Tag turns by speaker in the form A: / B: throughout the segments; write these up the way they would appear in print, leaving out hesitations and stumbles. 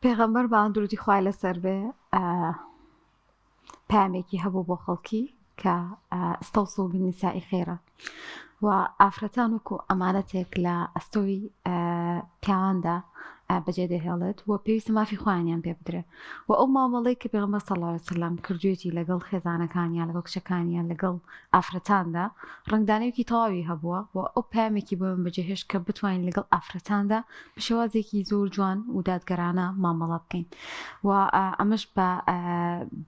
A: پێغەمبەرمان درودی خوای لەسەر بێ پامێکی هەبوو بۆ خەڵکی کە ئەستەوصوا بالنساء خێرا و ئافرەتان وەکو ئەمانەتێک لە ئەستۆی پیاواندا بەجێ دەهێڵێت و پێویستە مافی خۆیانیان پێ بدرێت و ئەو مامەڵەی کە پێغەمبەر صلی الله علیه وسلم کردوێتی لەگەڵ خێزانەکانیان لەگەڵ کچەکانیان لەگەڵ ئافرەتاندا ڕنگدانەیەکی تەواوی هەبووە و ئەو پامێکی بۆ من بەجێهێشت کە بتوانین لەگەڵ ئافرەتاندا بە شێوازێکی زۆر جوان و دادگەرانە مامەڵە بکەین و ئەمەش بە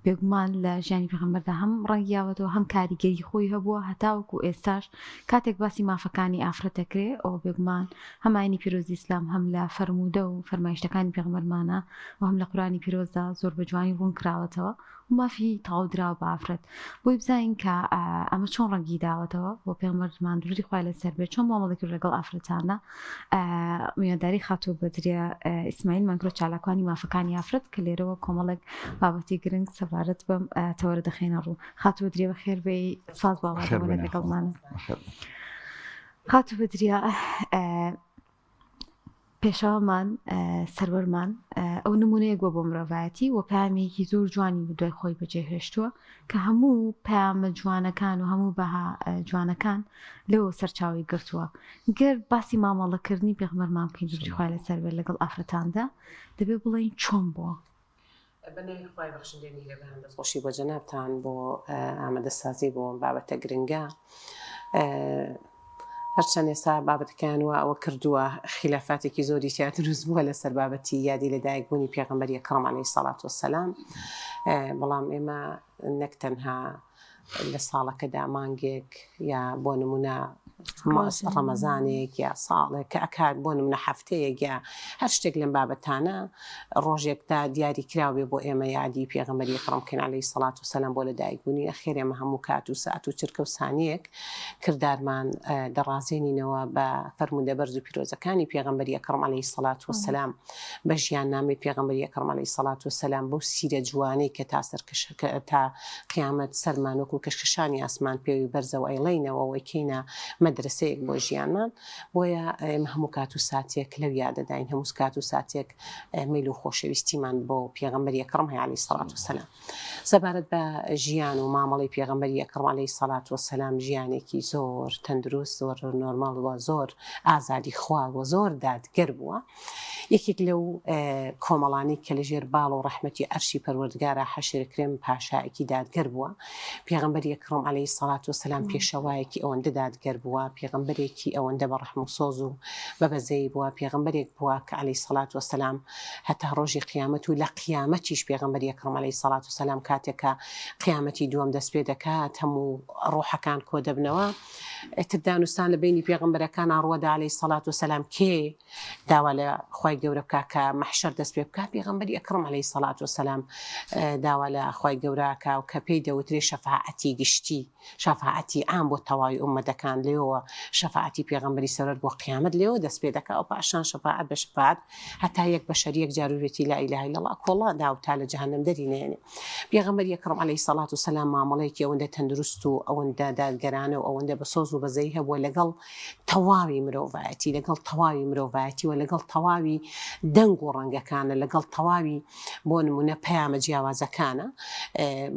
A: بێگومان لە ژیانی پێغەمبەردا هەم ڕەنگیاوەتەوە هەم کاریگەری خۆی هەبووە هەتاوەکو ئێستاش کاتێک باسی مافەکانی ئافرەتەکرێ ئەو بێگومان هەم ئاینی پیرۆزی ئیسلام هەم لە فەرموودە و فەرمایشتەکانی پێغەمبەرمانە و هەم لە قورئانی پیرۆزدا زۆر بە جوانی ڕوون کراوەتەوە و مافی تەواو دراوە بە ئافرەت بۆی بزانین کە ئەمە چۆن ڕەنگی داوەتەوە بۆ پێغەمبەرمان درودی خوای لەسەر بێت چۆن مامەڵە کرد لەگەڵ ئافرەتانە میوانداری خاتوو بەدرێ ئیسماعیل مانگرۆ چالاکوانی مافەکانی ئافرەت کە لێرەوە کۆمەڵێک بابەتی گرنگ سەبارەت بەم تەوەرە دەخێنە ڕوو خاتوو بەدرێ بەخێر بێ سپاس بابەتەوە لەگەڵمانە خاتوو بەدرێ پێشەوامان سەروەرمان ئەو نمونەیەک بۆ مرۆڤایەتی و پامێکی زۆر جوانی دوای خۆی بەجێهێشتووە کە هەموو پامە جوانەکان و هەموو بەها جوانەکان لەوە سەرچاوی گرتووە گەر باسی مامەڵەکردنی پێغەمبەرمان بکەین درودی خوای لەسەر بێت لەگەڵ ئافرەتاندا دەبێت بڵێین چۆن بووە
B: بەناوی خوای بەخشندەی میهرەبان دەستخۆشی بۆ جەنابتان بۆ ئامادەسازی بۆ بابەتە گرنگە هەرچەند ئێستا بابەتەکان وە ئەوە کردووە خلافاتێکی زۆری تیا دروست بووە لەسەر بابەتی یادی لەدایکبوونی پێغەمبەری ئەکرەم عەلەیهی سەڵات وەسەلام بەڵام ئێمە نەک تەنها لە ساڵەکەدا مانگێک یا بۆ نمونە ڕەمەزانێک یا ساڵێک کە ئەکات بۆ نمونە هەفتەیەک یا هەر شتێک لەم بابەتانە ڕۆژێکدا دیاری کراوێ بۆ ئێمە یادی پێغەمبەری ئەکرەم بکەین عەلەیهی سەڵات وەسەلام بۆ لەدایکبوونی ئەخێر ئێمە هەموو کات و سەعات و چرکە و سانیەک کردارمان دەڕازێنینەوە بە فەرموودە بەرز و پیرۆزەکانی پێغەمبەری ئەکرەم عەلەیهی سەڵات وەسەلام بە ژیاننامەی پێغەمبەری ئەکرەم عەلەیهی سەڵات وەسەلام بەو سیرە جوانەی کە تا قیامەت سەرمان وەکو کەشکشانی ئاسمان پێوی بەرزەوە ئەیڵێینەوە وەکەینە مەدرسەیەک بۆ ژیانمان بۆیە ئێمە هەموو کات و ساتێک لەو یادەداین هەموو کات و ساتێک میل و خۆشەویستیمان بۆ پێغەمبەری ئەکرەم هەیە عەلەیهی سەڵات وەسەلام سەبارەت بە ژیان و مامەڵەی پێغەمبەری ئەکرەم عەلەیهی سەڵات وەسەلام ژیانێکی زۆر تەندروست زۆر نۆرماڵ وە زۆر ئازادی خوا و زۆر دادگەر بووە یەکێک لەو کۆمەڵانی کە لەژێر باڵ و ڕەحمەتی ئەرشی پەروەردگارە حەشرکرێن پاشایەکی دادگەر بووە پێغەمبەری ئەکرەم عەلەیهی سەڵات وەسەلام پێشەوایەکی ئەوەندە دادگەر بووە پێغەمبەرێکی ئەوەندە بە ڕەحم و سۆز و بەبەزەی بووە پێغەمبەرێک بووە کە عەلەیهی سەڵات وەسەلام هەتا ڕۆژی قیامەت و لە قیامەتیش پێغەمبەری ئەکرەم عەلەیهی سەڵات وەسەلام کاتێکە قیامەتی دووەم دەست پێ دەکات هەموو ڕۆحەکان کۆ دەبنەوە ئیتر دانوستان لە بینی پێغەمبەرەکان ئاڕوەدا عەلەیهی سەڵات وەسەلام کێ داوا لە خوای گەورە بکا کە مەحشەر دەست پێ بکات پێغەمبەری ئەکرەم عەلەیهی سەڵات وەسەلام داوا لە خوای گەورە کە و کە پێی دەوترێ شەفاعەتی گشتی شەفاعەتی عام بۆ تەواوی ئوممەتەکان لێەوە شەفاعەتی پێغەمبەری سەرور بۆ قیامەت لێەوە دەست پێ دەکا و پاشان شەفاعەت بە شەفاعەت هەتا یەک بەشەریەک جاروورێتی لا ئیلاهە ئیلەڵڵا کۆڵا داوتا لە جەهەنەم دەرینێنێ پێغەمبەری ئەکرەم عەلەیهی سەڵات وسەلام مامەڵەیەکی ئەوەندە تەندروست و ئەوەندە دادگەرانە و ئەوەندە بە سۆز و بەزەی هەبووە لەگەڵ تەواوی مرۆڤایەتی لەگەڵ تەواوی مرۆڤایەتی و لەگەڵ تەواوی دەنگ و ڕەنگەکانە لەگەڵ تەواوی بۆ نمونە پەیامە جیاوازەکانە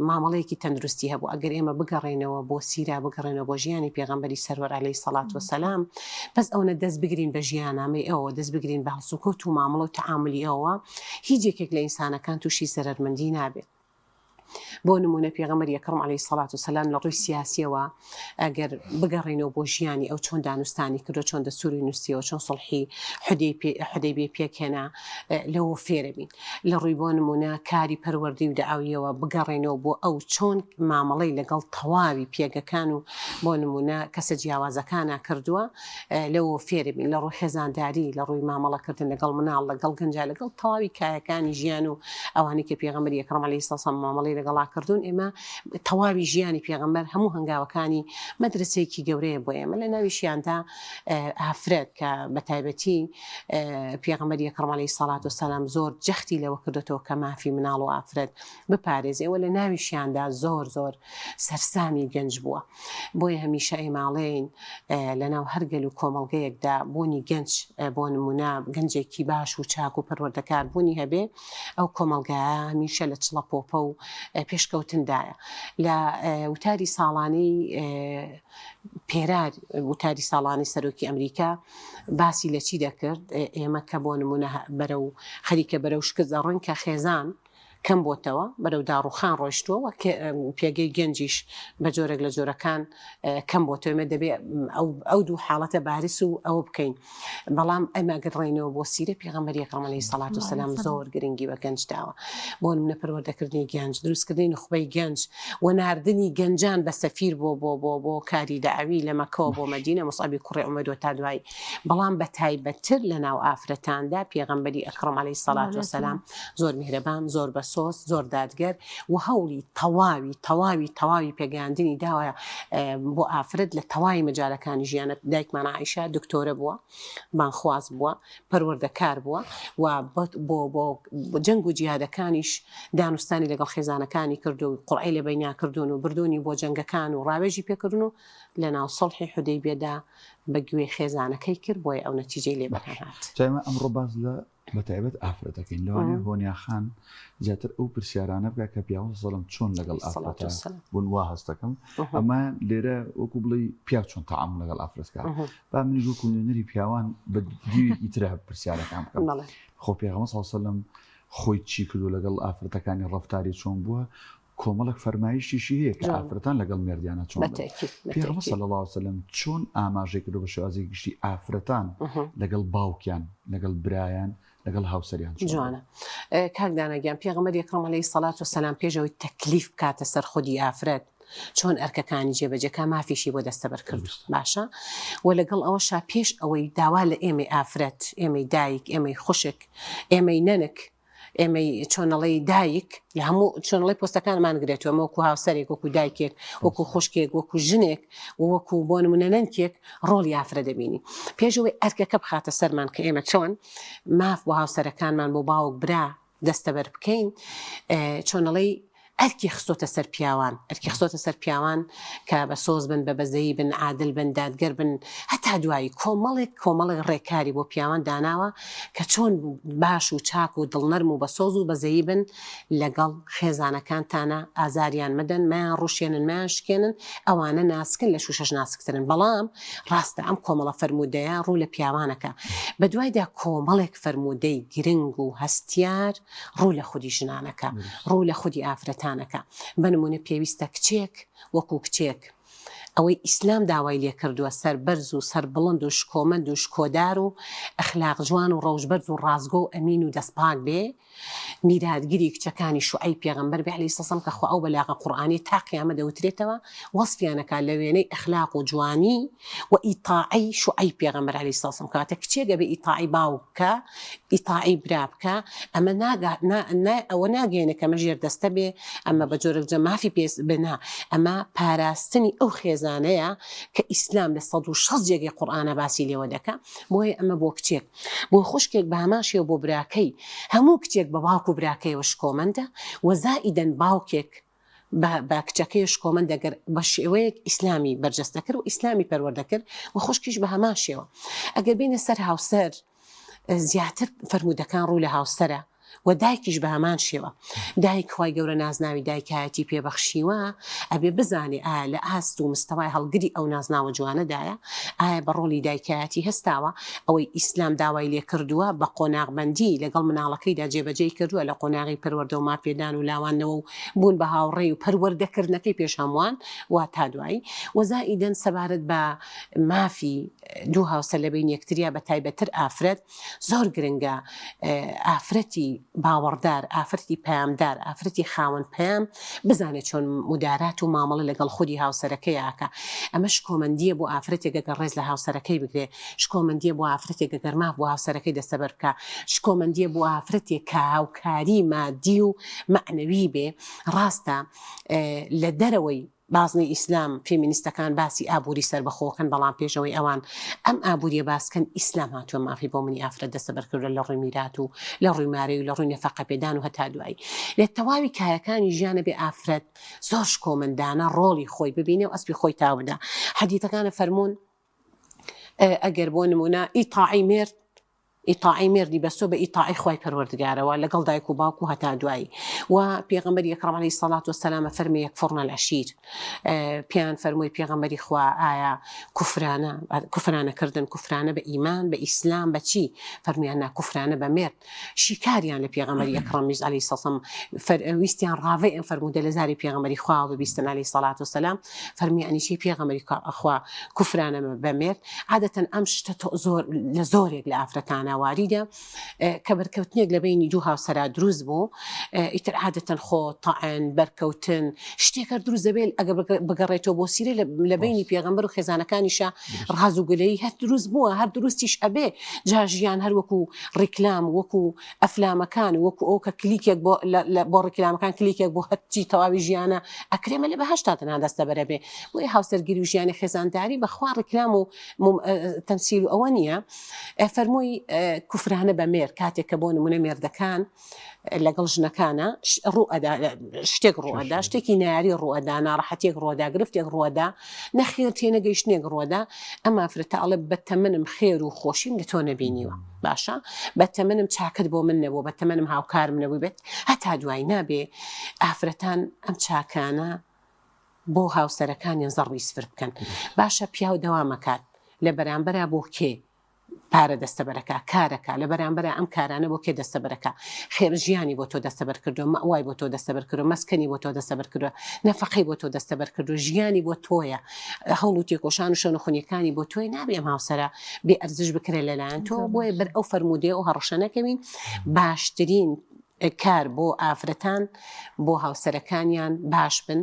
B: مامەڵەیەکی تەندروستی هەبوو ئەگەر ئێمە بگەڕێنەوە بۆ سیرا بگەڕێنەوە بۆ ژیانی پێغەمبەری سەرور عەلەیهی سەڵات وەسەلام بەس ئەوەنە دەست بگرین بە ژیاننامەی ئەوە دەست بگرین بە هەڵسوکەوت و مامەڵە و تەعاملی ئەوە هیچ یەکێک لە ئینسانەکان تووشی زەرەرمەندی نابێت بۆ نمونە پێغەمبەری ئەکرەم عەلەیهی سەڵات وسەلام لە ڕووی سیاسیەوە ئەگەر بگەڕێنەوە بۆ ژیانی ئەو چۆن دانوستانی کردو چۆن دەستوری نووسیەوە چۆن سڵحی حودەیبیە پێکهێنا لەوە فێرە بین لە ڕووی بۆ نمونە کاری پەروەردی و دەعاویەوە بگەڕێنەوە بۆ ئەو چۆن مامەڵەی لەگەڵ تەواوی پێگەکان و بۆ نمونە کەسە جیاوازەکانە کردووە لەوە فێرە بین لە ڕووی خێزانداری لە ڕووی مامەڵەکردن لەگەڵ مناڵ لەگەڵ گەنجا لەگەڵ تەواوی کایەکانی ژیان و ئەوانەی کە پێغەمبەری ئەکرەم عەلەیهی سەڵات مامەڵەی لەگەڵا ڕاکردون ئێمە تەواوی ژیانی پێغەمبەر هەموو هەنگاوەکانی مەدرسەیەکی گەورەیە بۆ ئێمە لە ناویشیاندا ئافرەت کە بە تایبەتی پێغەمبەری ئەکرەم عەلەیهی سەڵات وسەلام زۆر جەختی لەوە کردوێتەوە کە مافی مناڵ و ئافرەت بپارێزێ ئەوە لە ناویشیاندا زۆر سەرسامی گەنج بووە بۆیە هەمیشە ئەیماڵێن لەناو هەرگەل و کۆمەڵگەیەکدا بوونی گەنج بۆ نمونە گەنجێکی باش و چاک و پەروەردەکار بوونی هەبێ ئەو کۆمەڵگایە هەمیشە لە چڵە پۆپە و پێشکەوتندایە لە وتاری ساڵانەی پێرار وتاری ساڵانی سەرۆکی ئەمریکا باسی لە چی دەکرد ئێمە کە بۆ نمونە بەرەو خەریکە بەرەو شکست دەڕۆین کە خێزان کەم بۆتەوە بەرەو داڕوخان ڕۆیشتووە پێگەی گەنجیش بە جۆرێک لە جۆرەکان کەم بۆتەوەمە دەبێت ئەو دوو حاڵەتە بارس و ئەوە بکەین بەڵام ئەمە گەڕێنەوە بۆ سیرە پێغەمبەری ئەکرەم عەلەیهی سەڵات وسەلام زۆر گرنگی بە گەنج داوە بۆ نمونە پەروەردەکردنی گەنج دروستکردنی نخبەی گەنج و ناردنی گەنجان بە سەفیر بۆ کاری داوی لە مەکەوە بۆ مەدینە مصعەبی کوڕی عومەر تا دوای بەڵام بە تایبەتتر لە ناو ئافرەتاندا پێغەمبەری ئەکرەم عەلەیهی سەڵات وسەلام زۆر میهرەبان زۆر سۆس زۆر دادگەر و هەوڵی تەواوی پێگەاندنی داوایە بۆ ئافرەت لە تەواوی مەجالەکانی ژیانە دایکمان عایشە دکتۆرە بووە بانخواز بووە پەروەردەکار بووە و بۆ جەنگ و جیهادەکانیش دانوستانی لەگەڵ خێزانەکانی کردو و قورعی لە بەینیا کردوون و بردوونی بۆ جەنگەکان و ڕاوێژی پێکردن و لە ناو سەڵحی حودەیبیەدا بە گوێ خێزانەکەی کرد بۆیە ئەو نەتیجەی لێ بەهات
C: جایمە ئەمڕۆ باز لە بەتایبەت ئافرەتەکەین لەوانەیە هۆنیا خان زیاتر ئەو پرسیارانە بکە کە پیاوە سەڵم چۆن لەگەڵ ئافرەتە بوون وا هەستەکەم ئەمە لێرە وەکو بڵێ پیا چۆن تەعامل لەگەڵ ئافرەتکە با منیش وەکو نوێنەری پیاوان بە دیوێکی ترە پرسیارەکان بکەم خۆ پێغەمبەر صلی الله علیه و سلم خۆی چی کردو لەگەڵ ئافرەتەکانی ڕەفتاری چۆن بووە کۆمەڵک فەرمایشتیشی هەیە کە ئافرەتان لەگەڵ مێردیانە چۆن پێغەمبەر صلی الله علیه و سلم چۆن ئاماژەی کردو بە شێوازی گشتی ئافرەتان لەگەڵ باوکیان لەگەڵ برایان لەگەڵ هاوسەریان
B: جوانە کاک دانەگیان پێغەمبەری ئەکرەم عەلەیهی سەڵات وسەلام پێشەوەی تەکلیف بکاتە سەر خودی ئافرەت چۆن ئەرکەکانی جێبەجێکە مافیشی بۆ دەستەبەر کرد باشە و لەگەڵ ئەوەشا پێش ئەوەی داوا لە ئێمەی ئافرەت ئێمەی دایک ئێمەی خوشک ئێمەی نەنک ئێمەی چۆنەڵی دایک لە هەموو چۆنڵی پۆستەکانمان گرێتەوە وەکو هاوسەرێک وەکو دایکێک وەکو خوشکێک وەکو ژنێک وەکو بۆ نمونە نەنکێک ڕۆڵی ئافرە دەبینی پێشەوەی ئەرکەکە بخاتە سەرمان کە ئێمە چۆن ماف بۆ هاوسەرەکانمان بۆ باوک برا دەستەبەر بکەین چۆنەڵی ئەرکی خستۆتە سەر پیاوان ئەرکی خستۆتە سەر پیاوان کە بە سۆز بن بە بەزەیی بن عادل بن دادگەر بن هەتا دوایی کۆمەڵێک ڕێکاری بۆ پیاوان داناوە کە چۆن باش و چاک و دڵنەرم و بە سۆز و بەزەیی بن لەگەڵ خێزانەکانتانە ئازاریان مەدەن مایان ڕوشێنن مایان شکێنن ئەوانە ناسکن لە شوشەش ناسکترن بەڵام ڕاستە ئەم کۆمەڵە فەرمودەیە ڕوو لە پیاوانەکە بە دوایدا کۆمەڵێک فەرمودەی گرنگ و هەستیار ڕوو لە خودی ژنانەکە ڕوو لە خودی ئافرەتان بنمونە پێویستە کچێک وەکو کچێک ئەوەی ئیسلام داوای لێ کردووە سەر بەرز و سەر بڵند و شکۆمەند و شکۆدار و ئەخلاق جوان و ڕەوژبەرز و ڕازگۆ و ئەمین و دەستپاک بێ میراتگیری کچەکانی شوعەی پێغەمبەر بێ عەلەیهی سەڵام کە خوا ئەو بەلاغە قورئانی تا قیامەت دەوترێتەوە وەسفیانەکە لە وێنەی ئەخلاق و جوانی و ئیتاعی شوعەی پێغەمبەر عەلەیهی سەڵام کەواتە کچێک بێ ئیتاعی باوک بکە ئیتاعی برا بکە ئەمە ئەوە ناگەێنێ کە مەژێر دەستە بێ ئەمە بە جۆرێک جە مافی پێ بنا ئەمە پاراستنی ئەو خێزانەیە کە ئیسلام لە 160 جێگەی قورئانە باسی لێوە دەکا بۆیە ئەمە بۆ کچێک بۆ خوشکێک بە هەماشیەوە بۆ براکەی هەموو کچێک بە باوک و براکەیەوە شکۆمەندە و زائیدەن باوکێک بە کچەکەی شکۆمەند دەگەر بە شێوەیەک ئیسلامی بەرجەستە کرد و ئیسلامی پەروەردەکرد و خوشکیش بە هەمان شێوە ئەگەر بینە سەر هاوسەر زیاتر فەرمودەکان ڕوو لە هاوسەرە و دایکیش بە هەمان شێوە دایک خوای گەورە نازناوی دایکایەتی پێبەخشیوە ئەبێ بزانێ ئایا لە ئاست و مستەوای هەڵگری ئەو نازناوە جوانەدایە ئایا بە ڕۆڵی دایکایەتی هەستاوە ئەوەی ئیسلام داوای لێ کردووە بە قۆناغبەندی لەگەڵ مناڵەکەیدا جێبەجێی کردووە لە قۆناغی پەروەردە و ماپێدان و لاوانەوە و بوون بە هاوڕێی و پەروەردەکردنەکەی پێش هەمووان وا تا دوایی وەزائیدەن سەبارەت بە مافی دوو هاوسەر لە بین یەکتریا بە تایبەتر ئافرەت زۆر گرنگە ئافرەتی باوەڕدار ئافرەتی پامدار ئافرەتی خاوەن پام بزانێت چۆن مدارات و مامەڵە لەگەڵ خودی هاوسەرەکەی ئاکە ئەمەش کۆمەندیە بۆ ئافرەتێک گەگە ڕێز لە هاوسەرەکەی بگرێ شکۆمەندیە بۆ ئافرەتێک گەگەرما بۆ هاوسەرەکەی دەستەبەر بکە شکۆمەندیە بۆ ئافرەتێک کە هاوکاری مادی و معنەوی بێ ڕاستە لە دەرەوەی بازنەی ئیسلام فێمینیستەکان باسی ئابووری سربەخۆکەن بەڵام پێشەوەی ئەوان ئەم ئابووریە باسکەن ئیسلام هاتووە مافی بۆ منی ئافرەت دەستەبەرکردە لە ڕووی میرات و لە ڕووی مارەی و لە ڕووی نەفەقە پێدان و هەتا دوایی لە تەواوی کایەکانی ژیانە بێ ئافرەت زۆر کۆمەندانە ڕۆڵی خۆی ببینێ و ئەسپی خۆی تا بدە حەدیثەکانە فەرموون ئەگەر بۆ نمونە ئیتاعی مرد ئیتاعی مردی بەستۆ بە ئیتاعی خوای پەروەردگارەوە لەگەڵ دایک و باوک و هەتا دوایی و پێغەمبەری ئەکرەم عەلەیهی سەڵات وەسەلام فەرمی یەکفورنە العەشیر پیان فەرمووی پێغەمبەری خوا ئایا کوفرانەکردن کوفرانە بە ئیمان بە ئیسلام بە چی فەرمیان نا کوفرانە بە مرد شیکاریان لە پێغەمبەری ئەکرەمیش عەلەیهی سەڵام ویستیان ڕاوێ ئەم فەرموودە لە زاری پێغەمبەری خوا ببیستن عەلەیهی سەڵات وەسەلام فەرمی ئەنیشی پێغەمبەری خوا کوفرانە بە مرد عادەتەن ئەم شتە زۆر لە زۆرێک لە ئافرەتانە واریدە کە بەرکەوتنێک لە بینی دوو هاوسەرا دروست بوو ئیتر عادەتەن خۆ تەعن بەرکەوتن شتێکە دروست دەبێت ئەگە بگەڕێتەوە بۆ سیرە لە بینی پێغەمبەر و خێزانەکانیشە ڕاز و گلەیی هەر دروست بووە هەر دروستیش ئەبێ جا ژیان هەر وەکو ڕیکلام وەکو ئەفلامەکان وەکو ئەو کە کلیکێک بۆ ڕیکلامەکان کلیکێک بۆ هەرچی تەواوی ژیانە ئەکرێمە لە بەهەشتا تەنها دەستەبەرە بێ بۆی هاوسەرگیری و ژیانی خێزانداری بەخوا ڕیکلام و تەمسیل و ئەوە نییە فەرمووی کوفرانە بە مێر کاتێک کە بۆ نمونە مێردەکان لەگەڵ ژنەکانە شتێک ڕوئەدا شتێکی ناری ڕوئەدا ناڕەحەتێک ڕۆدا گرفتێک ڕوەدا نەخێر تێنەگەیشتنێک ڕوەدا ئەمە ئافرەتە ئەڵێ بەتەمەنم خێر و خۆشیم لە تۆ نەبینیوە باشە بەتەمەنم چاکت بۆ من نەبوو بەتەمەنم هاوکارم نەبووی بێت هەتا دوای نابێ ئافرەتان ئەم چاکانە بۆ هاوسەرەکانیان زەڕوی سفر بکەن باشە پیا و دەوامەکات لە بەرامبەرە بۆ کێ پارە دەستەبەرەکە کارەکە لە بەرامبەرە ئەم کارانە بۆ کێ دەستەبەرەکە خێر ژیانی بۆ تۆ دەستەبەر کردو مەوای بۆ تۆ دەستەبەر کردو مەسکەنی بۆ تۆ دەستەبەر کردو نەفەقەی بۆ تۆ دەستەبەر کردو ژیانی بۆ تۆیە هەوڵ و تێکۆشان و شۆن و خونیەکانی بۆ تۆی نابێ ئەم هاوسەرە بێ ئەرزش بکرێت لەلایەن تۆ بۆیە بەر ئەو فەرموودێ و هەڕەشە نەکەوین باشترین کار بۆ ئافرەتان بۆ هاوسەرەکانیان باش بن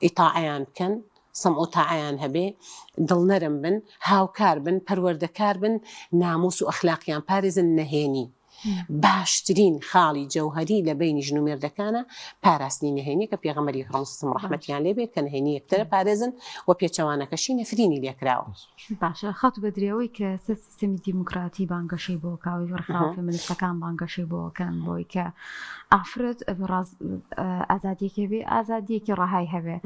B: ئیتاعیان بکەن سەمع و تاعیان هەبێ دڵنەرم بن هاوکار بن پەروەردەکار بن ناموس و ئەخلاقیان پارێزن نەهێنی باشترین خاڵی جەوهەری لە بینی ژن و مێردەکانە پاراستنی نەهێنی کە پێغەمبەری خڕەسم ڕەحمەتیان لێبێت کە نەهێنی یەکترە پارێزن و پێچەوانەکەشی نەفرینی لێکراوە
A: باشە خەت بە درێەوەی کە سیستمی دیموکراتی بانگەشەی بۆ کاوی وەرخاو فێمینیستەکان بانگەشەی بۆکەن بۆی کە ئافرەت ئازادیەکە بێ ئازادیەکی ڕاهای هەبێ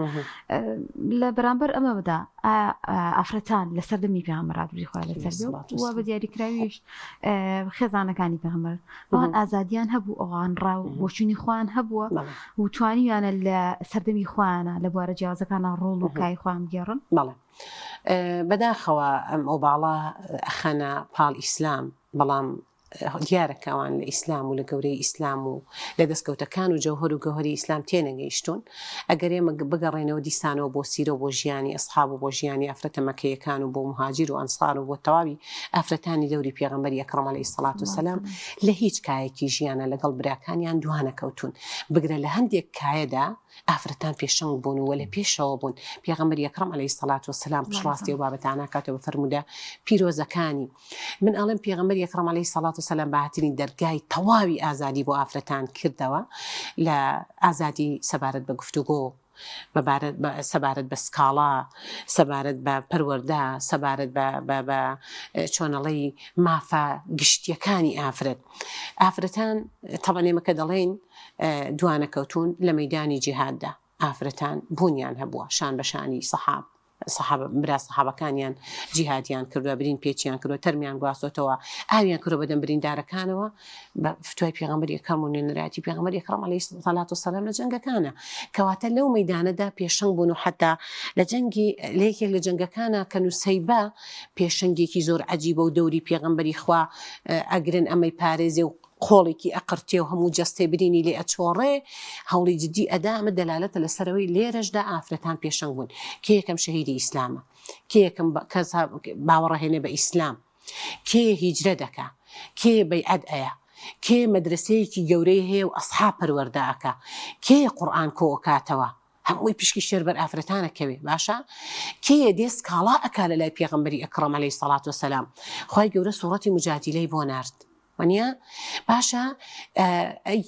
A: لە بەرامبەر ئەمە بدا ئافرەتان لە سەردەمی پێغەمبەر خوا لەسەر بێ و بە دیاریکراویش خێزانەکانی پێغەمبەر ئەوان ئازادیان هەبوو ئەوان ڕاو بۆچوونی خوان هەبووە و توانیویانە لە سەردەمی خوانە لە بوارە جیازەکانە ڕۆڵ و کای خوان گێڕن
B: بەڵێ بەداخەوە ئەم ئەو باڵا ئەخەنە پاڵ ئیسلام بەڵام دیارەکەوان لە ئیسلام و لە گەورەی ئیسلام و لە دەستکەوتەکان و جەوهەر و گەوهەری ئیسلام تێنەگەیشتون ئەگەر ئێمە بگەڕێنەوە دیسانەوە بۆ سیرە و بۆ ژیانی ئەسحاب و بۆ ژیانی ئافرەتە مەکەیەکان و بۆ مهاجر و ئەنسار و بۆ تەواوی ئافرەتانی دەوری پێغەمبەری ئەکرەم عەلەیهی سەڵات وسەلام لە هیچ کایەکی ژیانە لەگەڵ براکانیان دوانەکەوتون بگرە لە هەندێک کایەدا ئافرەتان پێشەنگ بوون و لە پێشەوە بوون پێغەمبەری ئەکرەم عەلەیهی سەڵات وسەلام پشڕاستی و بابەتانە کاتەوە فەرموودە پیرۆزەکانی من ئەڵێم پێغەمبەری ئەکرەم عەلەیهی سەڵات وسەلام بەهاترین دەرگای تەواوی ئازادی بۆ ئافرەتان کردەوە لە ئازادی سەبارەت بە گفتوگۆ سەبارەت بە سکاڵا سەبارەت بە پەروەردە سەبارەت بە چۆنەڵەی مافە گشتیەکانی ئافرەتان تەڵەن ئێمە کە دەڵێن دوانەکەوتون لە مەیدانی جیهاددا ئافرەتان بوونیان هەبووە شان بە شانی برا سەحابەکانیان جیهادیان کردووە برین پێچیان کردووە تەرمیان گواستۆتەوە ئاویان کردووە بەدەم بریندارەکانەوە بە فتوای پێغەمبەری ئەکرەم و نوێنەراتی پێغەمبەری ئەکرەم عەلەیهی سەڵات وسەلام لە جەنگەکانە کەواتە لەو مەیدانەدا پێشەنگ بوون و حتا لە جەنگی لە یەکێک لە جەنگەکانە کە نوسەیبە پێشەنگێکی زۆر عەجیبە و دەوری پێغەمبەری خوا ئەگرن ئەمەی پارێزێ و قۆڵێکی ئەقرتێ و هەموو جەستێ برینی لێ ئەچۆڕێ هەوڵی جدی ئەدا ئەمە دەلالەتە لەسەرەوەی لێرەشدا ئافرەتان پێشەنگ بوون کێ یەکەم شەهیدی ئیسلامە کێ یەکەم کەس باوەڕەهێنێ بە ئیسلام کێ هیجرە دەکا کێ بەیعەت ئەیە کێ مەدرسەیەکی گەورەی هەیە و ئەسحاب پەروەردەکە، کێ قورئان کۆکاتەوە، هەمووی پشکی شێر بەر ئافرەتانەکەوێ باشە، کێ دێ سکاڵا ئەکا لە لای پێغەمبەری ئەکرەم عەلەیهی سەڵات وسەلام. خوای گەورە سوڕەتی مجادیلەی بۆ نارد وانە باشە،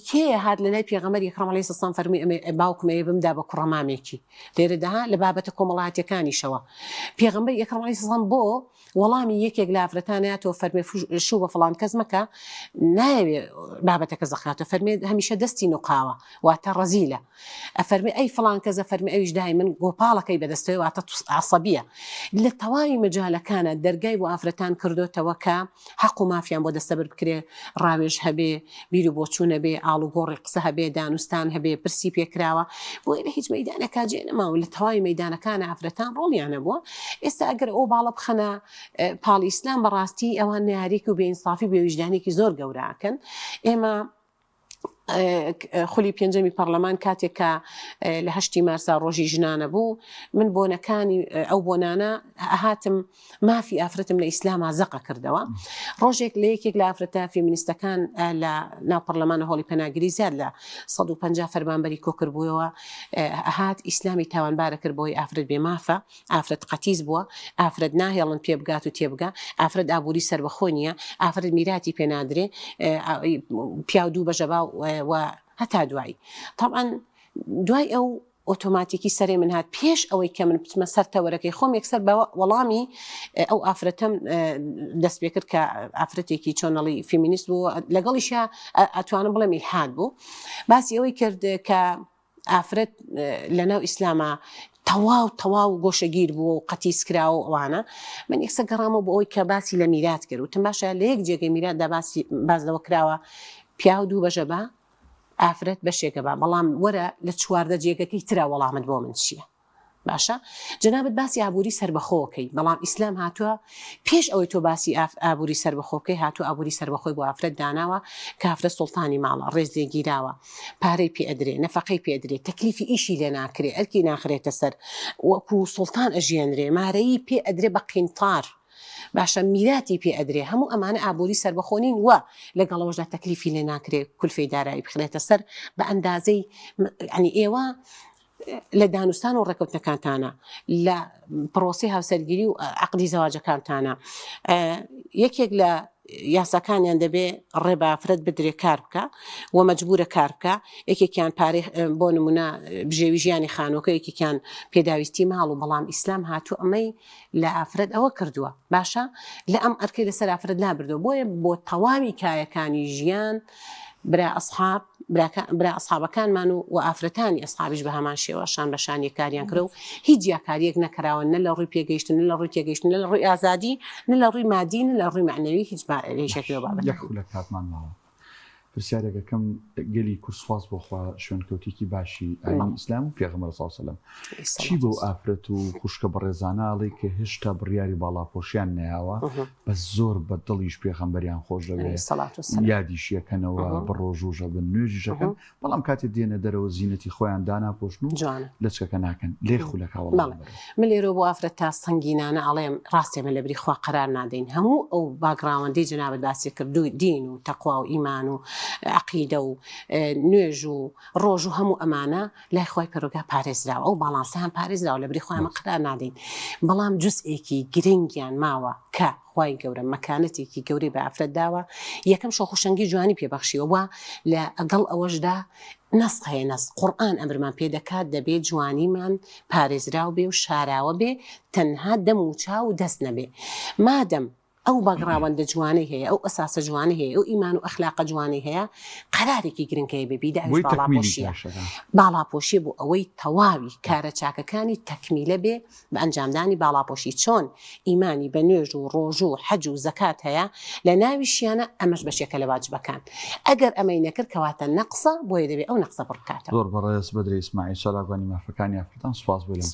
B: کێ هات لە لای پێغەمبەری ئەکرەم عەلەیهی سەڵام فەرمی باوکم ئێ بمدا بە کوڕەمامێکی لێرەدا لە بابەتە کۆمەڵایەتیەکانیشەوە. پێغەمبەری ئەکرەم عەلەیهی سەڵام بۆ وەڵامی یەکێک لە ئافرەتانەیەتەوە فەرمێ شوو بە فڵان کەس مەکە، نایەوێ بابەتەکە زەخاتەوە، فەرمێ هەمیشە دەستی نوقاوە واتە ڕەزیلە، ئەفەرمێ ئەی فڵان کەسە، فەرمێ ئەویش دای من گۆپاڵەکەی بەدەستەوە واتە عەسەبیە. لە تەواوی مەجالەکانە دەرگای بۆ ئافرەتان کردوتەوە کە حەق و مافیان بۆ دەستەبەر بکرێ، ڕاوێژ هەبێ، بیر و بۆچوون هەبێ، ئاڵوگۆڕی قسە هەبێ، دانوستان هەبێ، پرسی پێکراوە، بۆی لە هیچ مەیدانێکا جێ نەماون لە تەواوی مەیدانەکانە ئافرەتان ڕۆڵیانە بووە. ئێستا ئەگەر ئەو باڵە بخەنە پاڵی ئیسلام بەڕاستی ئەوان نەیاریکی و بێئینسافی بێویژدانێکی زۆر گەورەکەن. ئێمە خولی پێنجەمی پەرلەمان کاتێکە لە 8 مارسا ڕۆژی ژنانە بوو، من بۆنەکانی ئەو بۆنانە هاتم مافی ئافرەتم لە ئیسلاما زەقە کردەوە. ڕۆژێک لە یەکێک لە ئافرەتە فێمینیستەکان لە ناو پەرلەمانە هۆڵی پەناگیری زیاد لە 150 فەرمانبەری کۆکردبووەوە، هات ئیسلامی تاوانبارە کرد بۆی ئافرەت بێ مافە، ئافرەت قەتیز بووە، ئافرەت ناهێڵن پێ بگات و تێبگا، ئافرەت ئابووری سەربەخۆ نییە، ئافرەت میراتی پێنادرێ، پیا و دوو بەژەبا و هەتا دوایی. طبعاً دوای ئەو ئۆتۆماتیکی سەرێ من هات پێش ئەوەی کە من بچمە سەر تەوەرەکەی خۆم یەکسەر وەڵامی ئەو ئافرەتەم دەست پێ کرد کە ئافرەتێکی چۆنەڵی فیمینیست بوو، لەگەڵیشە ئەتوانم بڵێم ئیلحاد بوو. باسی ئەوەی کرد کە ئافرەت لەناو ئیسلامە تەواو گۆشەگیر بوو و قەتیس کراوە ئەوانە. من یەکسە گەڕامەوە بۆ ئەوی کە باسی لە میرات کرد وتم باشە لە یەک جێگەی میراتدا باز لەوە کراوە پیا و دوو بەژەبا ئافرەت بەشێکە بە، بەڵام وەرە لە 14 جێگەکەی ترا وەڵامت بۆ من چییە؟ باشە جەنابەت باسی ئابووری سەربەخۆکەی، بەڵام ئیسلام هاتووە پێش ئەوەی تۆ باسی ئابووری سەربەخۆکەی هاتووە ئابووری سەربەخۆی بۆ ئافرەت داناوە کە ئافرەت سوڵتانی ماڵە، ڕێز لێگیراوە، پارەی پێ ئەدرێ، نەفەقەی پێ ئەدرێ، تەکلیفی ئیشی لێ ناکرێ، ئەرکی ناخرێتە سەر، وەکو سوڵتان ئەژێنرێ، مارەیی پێ ئەدرێ بە قینتار، باشە میراتی پێ ئەدرێ، هەموو ئەمانە ئابووری سەربەخۆنین وە لەگەڵەوەشدا تەکلیفی لێ ناکرێ، کولفەی دارایی بخرێتە سەر بە ئەندازەی ینی ئێوە لە دانوستان و ڕێکەوتنەکانتانە، لە پرۆسی هاوسەرگیری و عەقدی زەواجەکانتانە یەکێک لە یاساکانیان دەبێ ڕێ بە ئافرەت بدرێ کار بکە و مەجبورە کار بکە، یەکێکیان پارەی بۆ نمونە بژێوی ژیانی خانووەکە، یەکێکیان پێداویستی ماڵ و، بەڵام ئیسلام هاتوو ئەمەی لە ئافرەت ئەوە کردووە باشە لە ئەم ئەرکەی لەسەر ئافرەت لابردووە. بۆیە بۆ تەواوی کایەکانی ژیان برا ئەسحابەکانمان و ئافرەتانی ئەسحابیش بە هەمان شێوە شان بەشانی کاریان کرد و هیچ یاکاریەک نەکراوە، نە لە ڕووی پێگەیشتن، نە لە ڕووی تێگەیشتن، نە لە ڕووی ئازادی، نە لە ڕووی مادی، نە لە ڕووی معنەوی، هیچ شێکەوە بابەت.
C: لە کاتمان ماوە پرسیارێکەکەم گەلی کورسواز بۆخوا شوێنکەوتێکی باشی ئاینی ئیسلام و پێغەمبەر صلی الله علیه و سلم چی بۆ ئافرەت و خوشکە بەڕێزاناڵی کە هێشتا بڕیاری باڵاپۆشیان نەیاوە بە زۆر بە دڵیش پێغەمبەریان خۆش دەوێت یادیشیەکەنەوە بڕۆژوژە بن نوێژیشەکەن، بەڵام کاتێ دێنە دەرەوە زینەتی خۆیان داناپۆشن و لە چکەکە ناکەن لێ خولەکەوە.
B: من لێرە بۆ ئافرەت تا سەنگینانە ئەڵێم ڕاستێمە لە بری خوا قەرار نادەین، هەموو ئەو باگراوەندەی جەنابەت باسی کرد و دین و تەقوا و ئیمان و عقیدە و نوێژ و ڕۆژ و هەموو ئەمانە لای خۆی پەرۆگا پارێزراوە، ئەو باڵانسەیان پارێزراوە لە بری خۆیان قەرار نادەین، بەڵام جزئێکی گرنگیان ماوە کە خوای گەورە مەکانەتێکی گەورەی بە ئافرەت داوە، یەکەم شۆخوشەنگی جوانی پێبەخشیوە وە لە ئەگەڵ ئەوەشدا نەس هەیە، نەس قورئان ئەمرمان پێ دەکات دەبێت جوانیمان پارێزراو بێ و شاراوە بێ، تەنها دەم و چاو و دەست نەبێ. مادەم ئەو باگراوەندە جوانەی هەیە، ئەو ئەساسە جوانەی هەیە، ئەو ئیمان و ئەخلاقە جوانەی هەیە، قەرارێکی گرنگەیە بێ بیدا باڵاپۆشیە بۆ ئەوەی تەواوی کارە چاکەکانی تەکمیلە بێ بە ئەنجامدانی باڵاپۆشی، چۆن ئیمانی بە نوێژ و ڕۆژ و حەج و زەکات هەیە لە ناویشیانە، ئەمەش بەشێکە لە واجبەکان. ئەگەر ئەمەی نەکرد کەواتە نەقسە، بۆیە دەبێت ئەو نەقسە بڕکاتەوە.
C: زۆر بەڕێز بەدرێ ئیسماعیل سەلاگوانی مافەکانی ئافرەتان سوپاس بۆ لەم